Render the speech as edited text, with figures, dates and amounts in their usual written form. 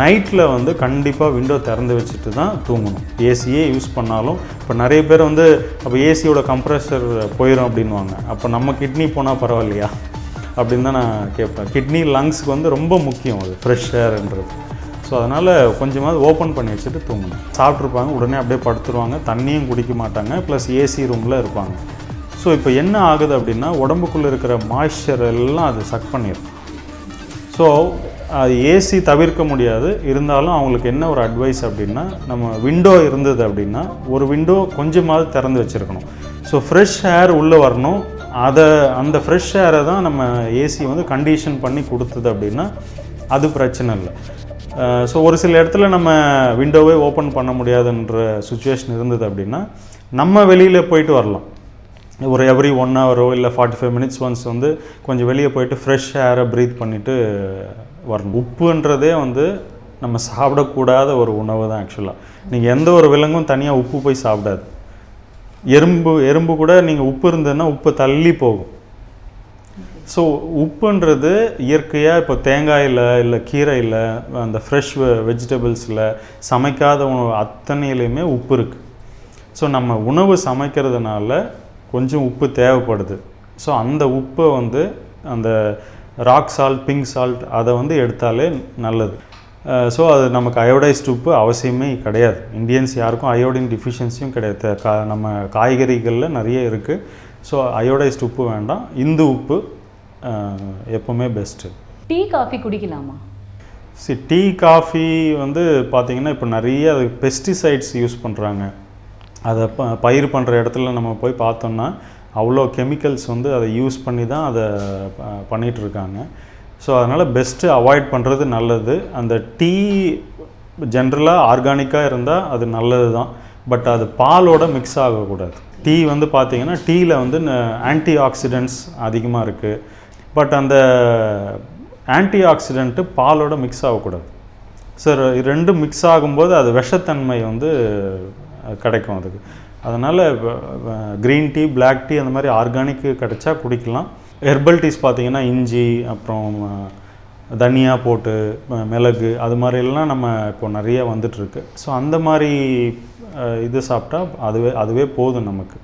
நைட்டில் வந்து கண்டிப்பாக விண்டோ திறந்து வச்சுட்டு தான் தூங்கணும். ஏசியே யூஸ் பண்ணாலும் இப்போ நிறைய பேர் வந்து அப்போ ஏசியோட கம்ப்ரெஷர் போயிடும் அப்படின்வாங்க. அப்போ நம்ம கிட்னி போனால் பரவாயில்லையா அப்படின்னு தான் நான் கேட்பேன். கிட்னி லங்ஸுக்கு வந்து ரொம்ப முக்கியம் அது ஃப்ரெஷ் ஏர்ன்றது. ஸோ அதனால் கொஞ்சமாவது ஓப்பன் பண்ணி வச்சுட்டு தூங்கணும். சாப்பிட்ருப்பாங்க, உடனே அப்படியே படுத்துருவாங்க, தண்ணியும் குடிக்க மாட்டாங்க, ப்ளஸ் ஏசி ரூமில் இருப்பாங்க. ஸோ இப்போ என்ன ஆகுது அப்படின்னா உடம்புக்குள்ளே இருக்கிற மாய்ஸ்சர் எல்லாம் அது சக் பண்ணிடும். ஸோ அது ஏசி தவிர்க்க முடியாது. இருந்தாலும் அவங்களுக்கு என்ன ஒரு அட்வைஸ் அப்படின்னா, நம்ம விண்டோ இருந்தது அப்படின்னா ஒரு விண்டோ கொஞ்சமாவது திறந்து வச்சுருக்கணும். ஸோ ஃப்ரெஷ் ஏர் உள்ளே வரணும். அந்த ஃப்ரெஷ் ஏரை தான் நம்ம ஏசி வந்து கண்டிஷன் பண்ணி கொடுத்தது அப்படின்னா அது பிரச்சனை இல்லை. ஸோ ஒரு சில இடத்துல நம்ம விண்டோவே ஓப்பன் பண்ண முடியாதுன்ற சுச்சுவேஷன் இருந்தது அப்படின்னா நம்ம வெளியில் போயிட்டு வரலாம். ஒரு எவ்ரி 1 ஹவரோ இல்லை 45 மினிட்ஸ் ஒன்ஸ் வந்து கொஞ்சம் வெளியே போயிட்டு ஃப்ரெஷ் ஏரை ப்ரீத் பண்ணிவிட்டு வரணும். உப்புன்றதே வந்து நம்ம சாப்பிடக்கூடாத ஒரு உணவு தான் ஆக்சுவலாக. நீங்கள் எந்த ஒரு விலங்கும் தனியாக உப்பு போய் சாப்பிடாது. எறும்பு கூட நீங்கள் உப்பு இருந்ததுன்னா உப்பு தள்ளி போகும். ஸோ உப்புன்றது இயற்கையாக இப்போ தேங்காயில் இல்லை கீரையில் அந்த ஃப்ரெஷ் வெஜிடபிள்ஸில் சமைக்காத உணவு அத்தனையிலையுமே உப்பு இருக்குது. ஸோ நம்ம உணவு சமைக்கிறதுனால கொஞ்சம் உப்பு தேவைப்படுது. ஸோ அந்த உப்பை வந்து அந்த ராக் சால்ட், பிங்க் சால்ட் அதை வந்து எடுத்தாலே நல்லது. ஸோ அது நமக்கு அயோடைஸ்டு உப்பு அவசியமே கிடையாது. இந்தியன்ஸ் யாருக்கும் அயோடின் டிஃபிஷியன்சியும் கிடையாது. நம்ம காய்கறிகளில் நிறைய இருக்குது. ஸோ அயோடைஸ்டு உப்பு வேண்டாம். இந்து உப்பு எப்போவுமே பெஸ்ட்டு. டீ காஃபி குடிக்கலாமா? டீ காஃபி வந்து பார்த்திங்கன்னா இப்போ நிறைய அது பெஸ்டிசைட்ஸ் யூஸ் பண்ணுறாங்க. அதை பயிர் பண்ணுற இடத்துல நம்ம போய் பார்த்தோம்னா அவ்வளோ கெமிக்கல்ஸ் வந்து அதை யூஸ் பண்ணி தான் அதை பண்ணிகிட்ருக்காங்க. ஸோ அதனால் பெஸ்ட்டு அவாய்ட் பண்ணுறது நல்லது. அந்த டீ ஜென்ரலாக ஆர்கானிக்காக இருந்தால் அது நல்லது தான். பட் அது பாலோட மிக்ஸ் ஆகக்கூடாது. டீ வந்து பார்த்திங்கன்னா டீயில் வந்து ஆன்டி ஆக்சிடென்ட்ஸ் அதிகமாக இருக்குது. பட் அந்த ஆன்டி ஆக்சிடென்ட்டு பாலோட மிக்ஸ் ஆகக்கூடாது. சார் ரெண்டும் மிக்ஸ் ஆகும்போது அது விஷத்தன்மை வந்து கிடைக்கும் அதுக்கு. அதனால் க்ரீன் டீ, பிளாக் டீ அந்த மாதிரி ஆர்கானிக்கு கிடைச்சா குடிக்கலாம். ஹெர்பல் டீஸ் பார்த்திங்கன்னா இஞ்சி, அப்புறம் தனியா போட்டு, மிளகு, அது மாதிரிலாம் நம்ம இப்போ நிறைய வந்துட்டுருக்கு. ஸோ அந்த மாதிரி இது சாப்பிட்டா அதுவே போதும் நமக்கு.